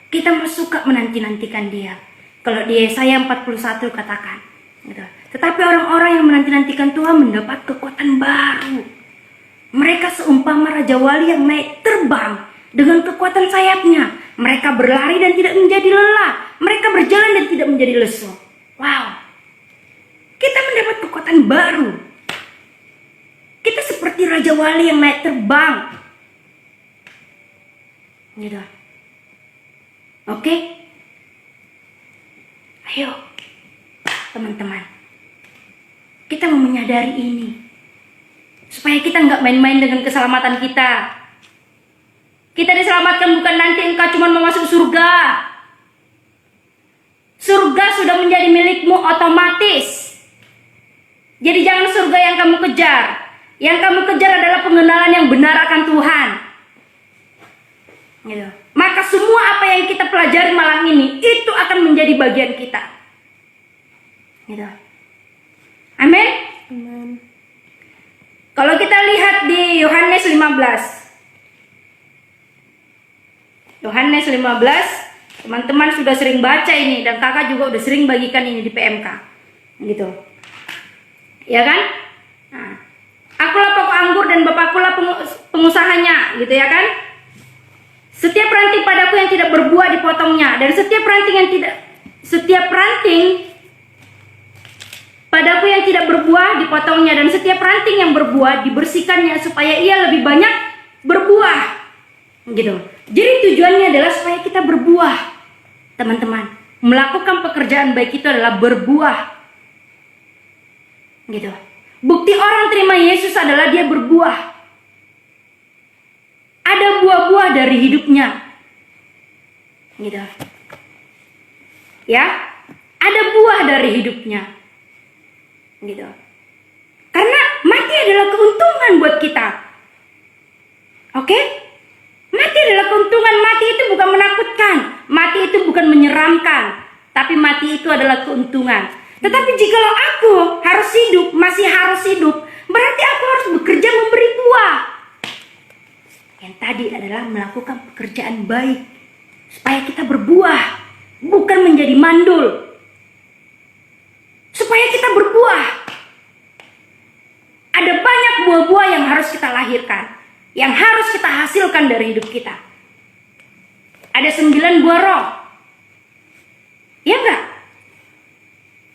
Kita mau suka menanti-nantikan dia. Kalau di Yesaya 41 katakan. Gitu. Tetapi orang-orang yang menanti-nantikan Tuhan mendapat kekuatan baru. Mereka seumpama Raja Wali yang naik terbang dengan kekuatan sayapnya. Mereka berlari dan tidak menjadi lelah. Mereka berjalan dan tidak menjadi lesu. Wow. Kita mendapat kekuatan baru. Kita seperti Raja Wali yang naik terbang. Gitu. Oke? Ayo. Teman-teman. Kita mau menyadari ini. Supaya kita nggak main-main dengan keselamatan kita. Kita diselamatkan bukan nanti engkau cuma mau masuk surga. Surga sudah menjadi milikmu otomatis. Jadi jangan surga yang kamu kejar. Yang kamu kejar adalah pengenalan yang benar akan Tuhan. Gitu. Maka semua apa yang kita pelajari malam ini, itu akan menjadi bagian kita. Gitu. Amin. Amin. Kalau kita lihat di Yohanes 15. Yohanes 15, teman-teman sudah sering baca ini dan kakak juga udah sering bagikan ini di PMK. Gitu. Ya kan? Nah, akulah pokok anggur dan Bapakkulah pengusahanya, gitu ya kan? Setiap ranting padaku yang tidak berbuah dipotongnya, dan setiap ranting padaku yang tidak berbuah dipotongnya, dan setiap ranting yang berbuah dibersihkannya supaya ia lebih banyak berbuah. Gitu. Jadi tujuannya adalah supaya kita berbuah. Teman-teman, melakukan pekerjaan baik itu adalah berbuah. Gitu. Bukti orang terima Yesus adalah dia berbuah. Ada buah-buah dari hidupnya. Gitu. Ya, ada buah dari hidupnya. Gitu. Karena mati adalah keuntungan buat kita. Oke? Mati adalah keuntungan. Mati itu bukan menakutkan. Mati itu bukan menyeramkan. Tapi mati itu adalah keuntungan. Tetapi jikalau aku harus hidup, masih harus hidup, berarti aku harus bekerja memberi buah. Yang tadi adalah melakukan pekerjaan baik. Supaya kita berbuah. Bukan menjadi mandul. Supaya kita berbuah. Ada banyak buah-buah yang harus kita lahirkan. Yang harus kita hasilkan dari hidup kita. Ada 9 buah roh. Ya enggak?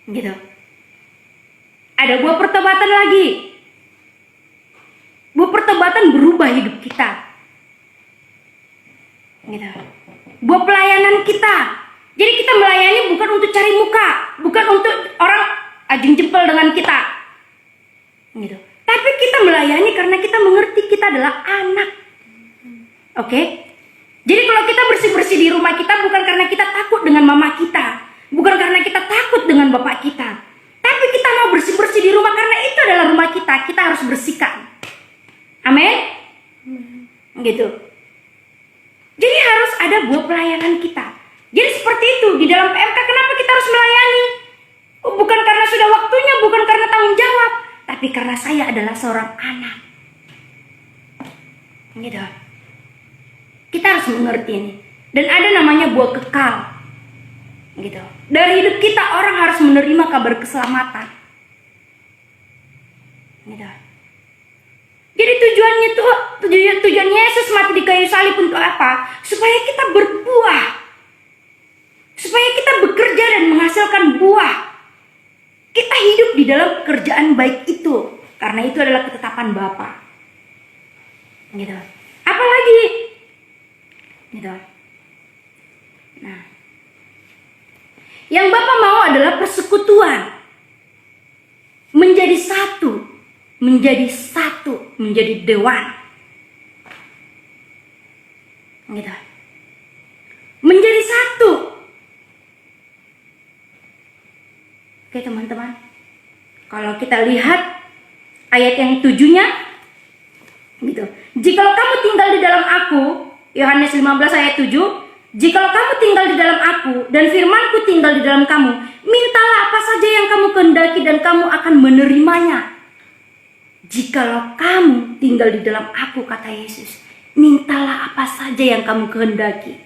Gitu. Ada buah pertobatan lagi. Buah pertobatan berubah hidup kita. Gitu. Buah pelayanan kita. Jadi kita melayani bukan untuk cari muka, bukan untuk orang ajung jempol dengan kita. Gitu. Tapi kita melayani karena kita mengerti kita adalah anak. Oke? Jadi kalau kita bersih-bersih di rumah kita bukan karena kita takut dengan mama kita, bukan karena kita takut dengan bapak kita. Tapi kita mau bersih-bersih di rumah karena itu adalah rumah kita. Kita harus bersihkan. Amin? Gitu. Jadi harus ada buah pelayanan kita. Jadi seperti itu di dalam PMK, kenapa kita harus melayani? Bukan karena sudah waktunya, bukan karena tanggung jawab, tapi karena saya adalah seorang anak. Gitu. Kita harus mengerti ini. Dan ada namanya buah kekal. Gitu. Dari hidup kita orang harus menerima kabar keselamatan. Gitu. Jadi tujuan Yesus mati di kayu salib untuk apa? Supaya kita berbuah. Supaya kita bekerja dan menghasilkan buah. Kita hidup di dalam pekerjaan baik itu. Karena itu adalah ketetapan Bapa. Gitu. Apalagi? Gitu. Nah. Yang Bapa mau adalah persekutuan. Menjadi satu. Menjadi dewan. Gitu. Menjadi satu. Oke teman-teman. Kalau kita lihat ayat yang 7-nya gitu. Jikalau kamu tinggal di dalam aku, Yohanes 15 ayat 7, jikalau kamu tinggal di dalam aku dan firmanku tinggal di dalam kamu, mintalah apa saja yang kamu kehendaki dan kamu akan menerimanya. Jikalau kamu tinggal di dalam aku, kata Yesus, mintalah apa saja yang kamu kehendaki,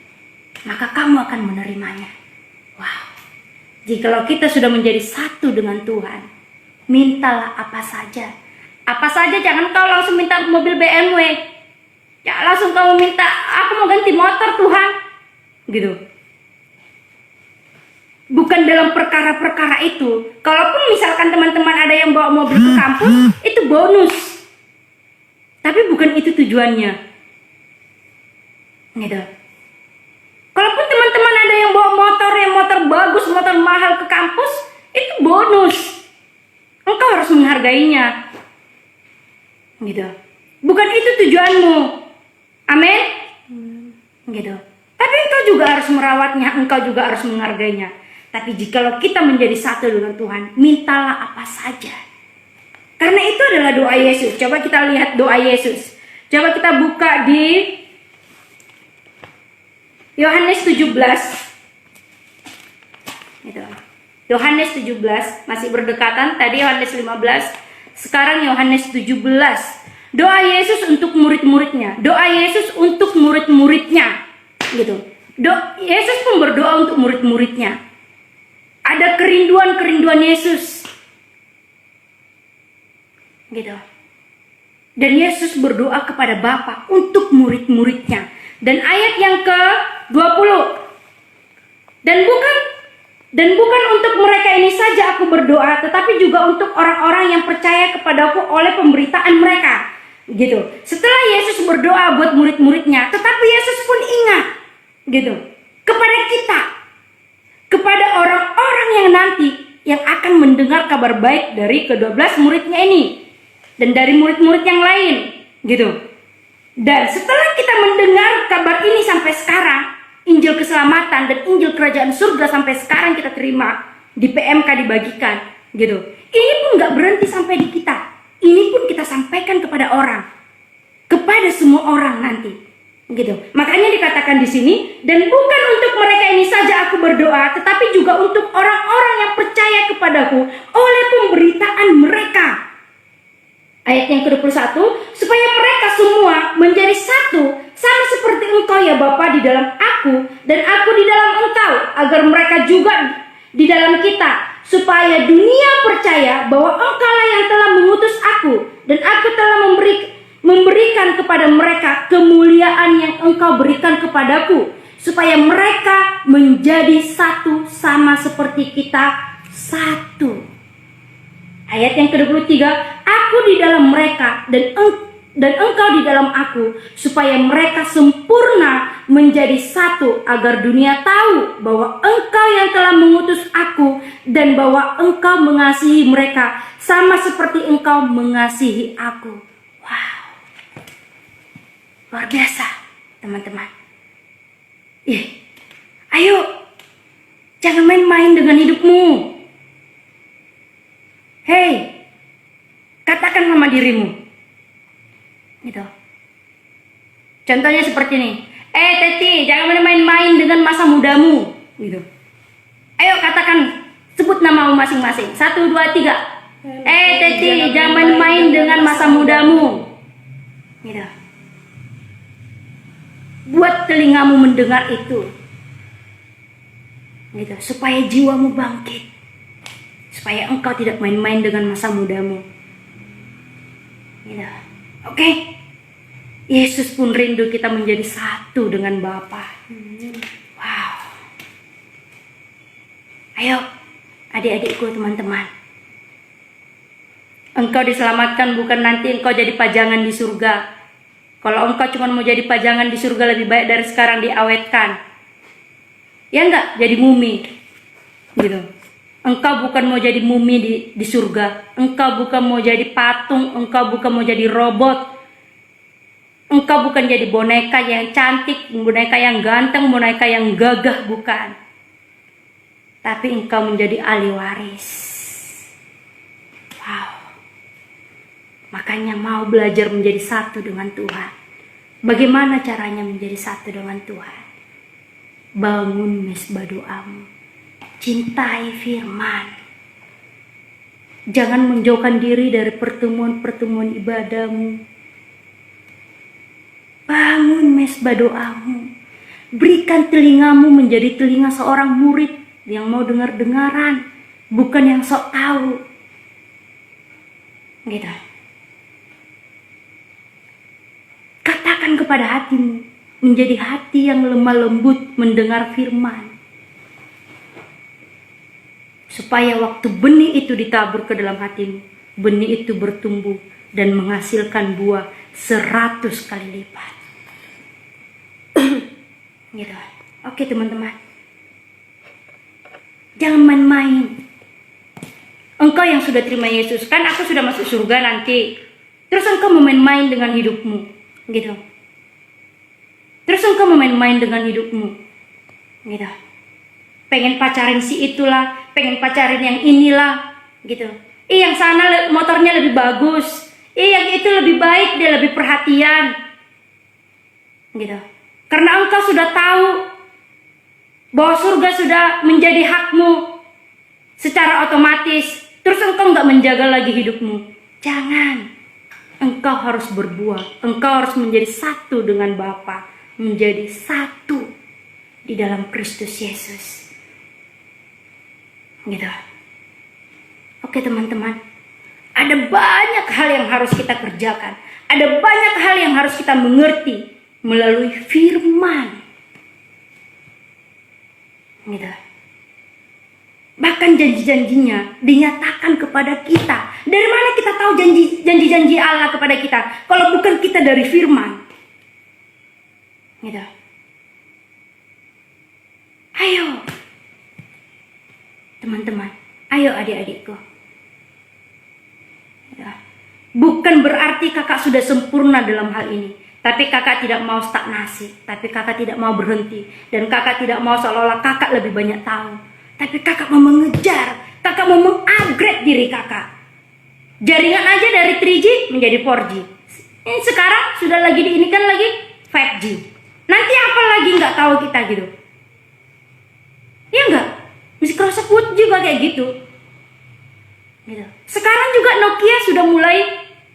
maka kamu akan menerimanya. Wow. Jikalau kita sudah menjadi satu dengan Tuhan, mintalah apa saja. Apa saja, jangan kau langsung minta mobil BMW. Ya langsung kamu minta, aku mau ganti motor Tuhan. Gitu. Bukan dalam perkara-perkara itu. Kalaupun misalkan teman-teman ada yang bawa mobil ke kampus, itu bonus. Tapi bukan itu tujuannya. Gitu. Kalaupun teman-teman ada yang bawa motor, yang motor bagus, motor mahal ke kampus, itu bonus. Engkau harus menghargainya. Gitu. Bukan itu tujuanmu. Amin. Gitu. Tapi engkau juga harus merawatnya, engkau juga harus menghargainya. Tapi jikalau kita menjadi satu dengan Tuhan, mintalah apa saja. Karena itu adalah doa Yesus. Coba kita lihat doa Yesus. Coba kita buka di Yohanes 17. Gitu. Yohanes 17 masih berdekatan. Tadi Yohanes 15. Sekarang Yohanes 17. Doa Yesus untuk murid-muridnya. Doa Yesus untuk murid-muridnya. Gitu. Yesus pun berdoa untuk murid-muridnya. Ada kerinduan Yesus. Gitu. Dan Yesus berdoa kepada Bapa untuk murid-muridnya. Dan ayat yang ke-20. Dan bukan untuk mereka ini saja aku berdoa, tetapi juga untuk orang-orang yang percaya kepadaku oleh pemberitaan mereka. Gitu. Setelah Yesus berdoa buat murid-muridnya, tetapi Yesus pun ingat gitu kepada kita, kepada orang-orang yang nanti yang akan mendengar kabar baik dari ke-12 muridnya ini dan dari murid-murid yang lain gitu. Dan setelah kita mendengar kabar ini sampai sekarang, Injil keselamatan dan Injil kerajaan surga sampai sekarang kita terima, di PMK dibagikan gitu. Ini pun gak berhenti sampai di kita. Ini pun kita sampaikan kepada orang, kepada semua orang nanti. Gitu. Makanya dikatakan di sini, dan bukan untuk mereka ini saja aku berdoa, tetapi juga untuk orang-orang yang percaya kepadaku oleh pemberitaan mereka. Ayat yang ke-21, supaya mereka semua menjadi satu, sama seperti engkau ya Bapa di dalam aku, dan aku di dalam engkau, agar mereka juga di dalam kita, supaya dunia percaya bahwa engkaulah yang telah mengutus aku, dan aku telah memberikan kepada mereka kemuliaan yang engkau berikan kepadaku, supaya mereka menjadi satu sama seperti kita satu. Ayat yang ke-23, aku di dalam mereka dan engkau di dalam aku, supaya mereka sempurna menjadi satu, agar dunia tahu bahwa engkau yang telah mengutus aku dan bahwa engkau mengasihi mereka sama seperti engkau mengasihi aku. Wow. Luar biasa, teman-teman. Ayo, jangan main-main dengan hidupmu. Hei, katakan sama dirimu. Gitu. Contohnya seperti ini. Teti, jangan main-main dengan masa mudamu. Gitu. Ayo katakan, sebut namamu masing-masing. 1, 2, 3. Teti, jangan main dengan masa mudamu. Gitu. Buat telingamu mendengar itu. Gitu, supaya jiwamu bangkit. Supaya engkau tidak main-main dengan masa mudamu. Gitu. Oke. Yesus pun rindu kita menjadi satu dengan Bapa. Wow. Ayo, adik-adikku, teman-teman. Engkau diselamatkan bukan nanti engkau jadi pajangan di surga. Kalau engkau cuma mau jadi pajangan di surga, lebih baik dari sekarang diawetkan. Ya enggak? Jadi mumi. Gitu. Engkau bukan mau jadi mumi di surga. Engkau bukan mau jadi patung. Engkau bukan mau jadi robot. Engkau bukan jadi boneka yang cantik, boneka yang ganteng, boneka yang gagah, bukan. Tapi engkau menjadi ahli waris. Wow. Makanya mau belajar menjadi satu dengan Tuhan. Bagaimana caranya menjadi satu dengan Tuhan? Bangun mesbah doamu. Cintai firman. Jangan menjauhkan diri dari pertemuan-pertemuan ibadahmu. Bangun mesbah doamu. Berikan telingamu menjadi telinga seorang murid yang mau dengar-dengaran, bukan yang sok tahu. Gitu. Katakan kepada hatimu, menjadi hati yang lemah lembut mendengar firman. Supaya waktu benih itu ditabur ke dalam hatimu, benih itu bertumbuh dan menghasilkan buah 100 kali lipat. Gitu. Oke teman-teman, jangan main-main. Engkau yang sudah terima Yesus, kan aku sudah masuk surga nanti. Terus engkau mau main-main dengan hidupmu, gitu. Terus engkau mau main-main dengan hidupmu, gitu. Pengen pacarin si itulah, pengen pacarin yang inilah, gitu. Yang sana motornya lebih bagus, yang itu lebih baik, dia lebih perhatian, gitu. Karena engkau sudah tahu bahwa surga sudah menjadi hakmu secara otomatis. Terus engkau nggak menjaga lagi hidupmu. Jangan. Engkau harus berbuah. Engkau harus menjadi satu dengan Bapa, menjadi satu di dalam Kristus Yesus. Gitu. Oke teman-teman. Ada banyak hal yang harus kita kerjakan. Ada banyak hal yang harus kita mengerti melalui firman. Gitu. Bahkan janji-janjinya dinyatakan kepada kita. Dari mana kita tahu janji-janji Allah kepada kita? Kalau bukan kita dari firman. Gitu. Ayo. Teman-teman. Ayo adik-adikku. Gitu. Bukan berarti kakak sudah sempurna dalam hal ini. Tapi kakak tidak mau stagnasi. Tapi kakak tidak mau berhenti. Dan kakak tidak mau seolah-olah kakak lebih banyak tahu. Tapi kakak mau mengejar. Kakak mau mengupgrade diri kakak. Jaringan aja dari 3G menjadi 4G. Ini sekarang sudah lagi diinikan lagi 5G. Nanti apa lagi nggak tahu kita gitu. Ya enggak? Microsoft Word juga kayak gitu. Gitu. Sekarang juga Nokia sudah mulai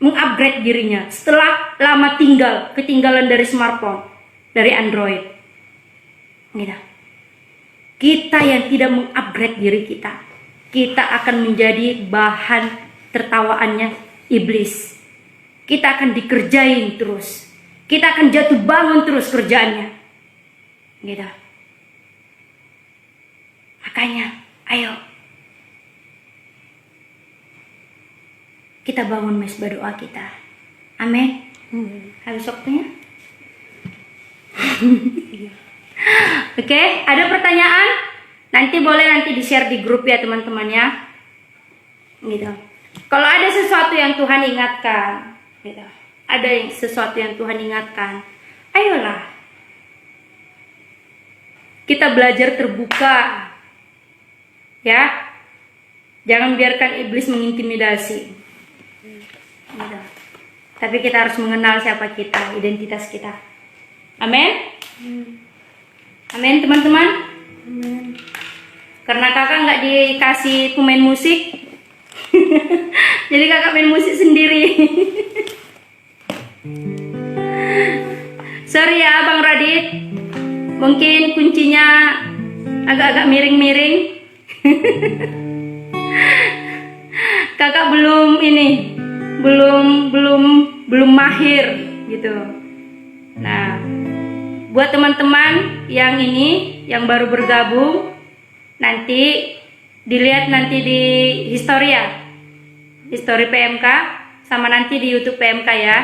mengupgrade dirinya setelah lama ketinggalan dari smartphone, dari Android. Gitu. Kita yang tidak mengupgrade diri kita, kita akan menjadi bahan tertawaannya iblis. Kita akan dikerjain terus. Kita akan jatuh bangun terus kerjaannya. Gitu. Makanya, ayo kita bangun mesbah doa kita. Amin. Habis waktunya. Oke, ada pertanyaan? Nanti boleh di-share di grup ya teman-teman ya. Gitu. Kalau ada sesuatu yang Tuhan ingatkan, gitu. Ada sesuatu yang Tuhan ingatkan, ayolah. Kita belajar terbuka. Ya. Jangan biarkan iblis mengintimidasi. Gitu. Tapi kita harus mengenal siapa kita, identitas kita. Amin. Amin teman-teman. Amin. Karena kakak nggak dikasih pemain musik. Jadi kakak main musik sendiri. Sorry ya Bang Radit, mungkin kuncinya agak-agak miring-miring. Kakak belum mahir gitu. Nah, buat teman-teman yang baru bergabung, nanti dilihat nanti di History PMK sama nanti di YouTube PMK ya.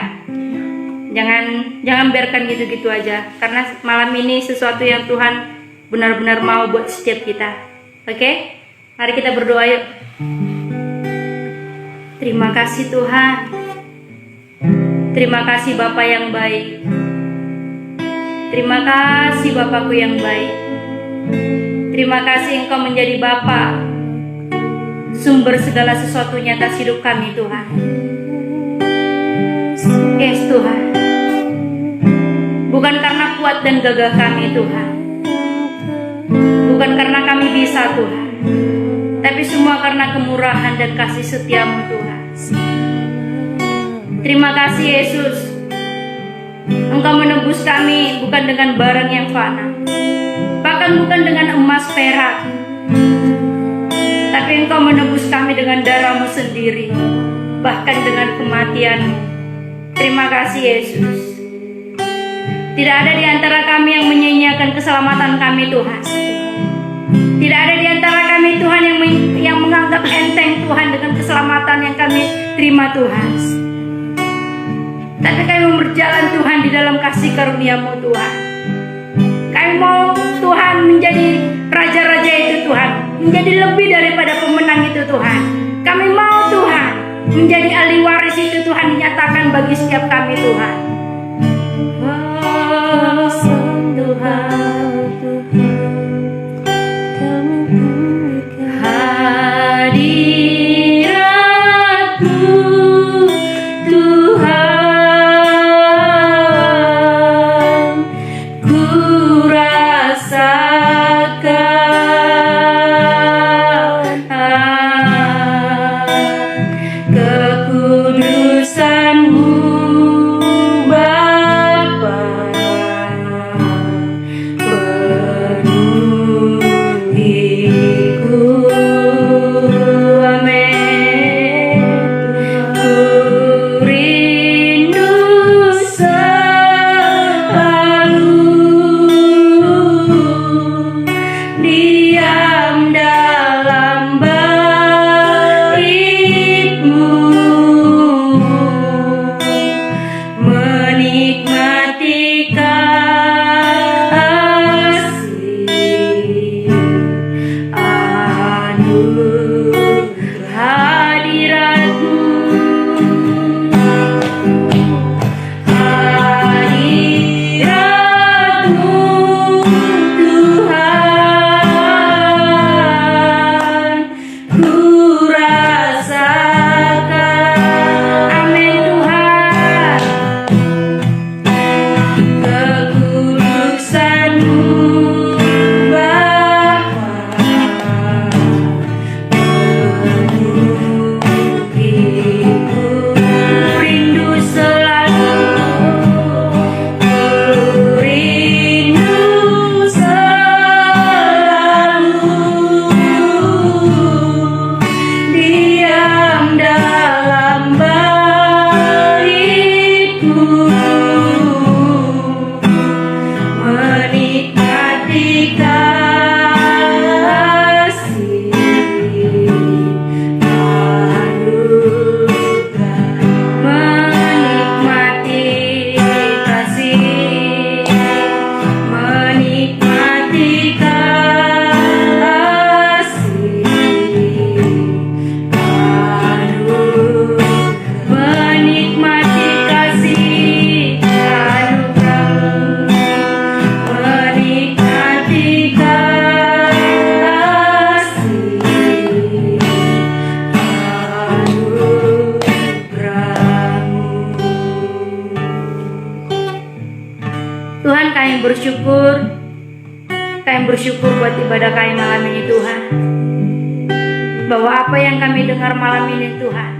Jangan biarkan gitu-gitu aja, karena malam ini sesuatu yang Tuhan benar-benar mau buat setiap kita. Oke? Mari kita berdoa yuk. Terima kasih Tuhan. Terima kasih Bapa yang baik. Terima kasih Bapakku yang baik. Terima kasih Engkau menjadi Bapa, sumber segala sesuatunya atas hidup kami Tuhan. Yes Tuhan. Bukan karena kuat dan gagah kami Tuhan, bukan karena kami bisa Tuhan, tapi semua karena kemurahan dan kasih setia-Mu Tuhan. Terima kasih Yesus. Engkau menebus kami bukan dengan barang yang fana, bahkan bukan dengan emas perak, tapi Engkau menebus kami dengan darah-Mu sendiri, bahkan dengan kematian-Mu. Terima kasih Yesus. Tidak ada di antara kami yang menyia-nyiakan keselamatan kami Tuhan. Tidak ada di antara kami Tuhan yang menganggap enteng Tuhan dengan keselamatan yang kami terima Tuhan. Tapi kami mau berjalan Tuhan di dalam kasih karunia-Mu Tuhan. Kami mau Tuhan menjadi raja-raja itu Tuhan, menjadi lebih daripada pemenang itu Tuhan. Kami mau Tuhan menjadi ahli waris itu Tuhan dinyatakan bagi setiap kami Tuhan. Tuhan, hadirat-Mu Tuhan, ku rasakan kekudusan-Mu Bapa. Kami bersyukur buat ibadah kami malam ini Tuhan. bahwa apa yang kami dengar malam ini Tuhan,